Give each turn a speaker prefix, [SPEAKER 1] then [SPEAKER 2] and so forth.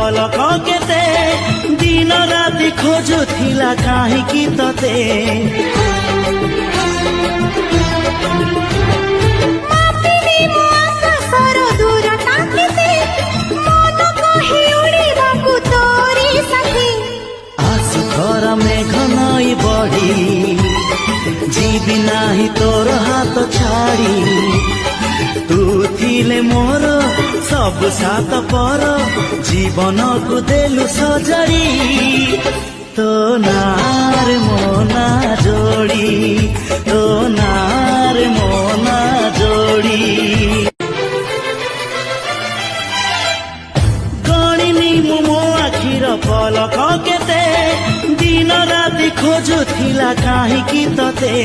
[SPEAKER 1] पलक केते दिन राति खोजुथिला काहेकि तते मेघ नई बढ़ी जीवी नाही तोर हाथ छाड़ी तू थिले मोर सब सात पर जीवन को देलु सजड़ी तो नार मोना जोड़ी तो नार मोना जोड़ी गणिनी मो आखिर पलक केते दिन राति खोजुथिला काहेकि तते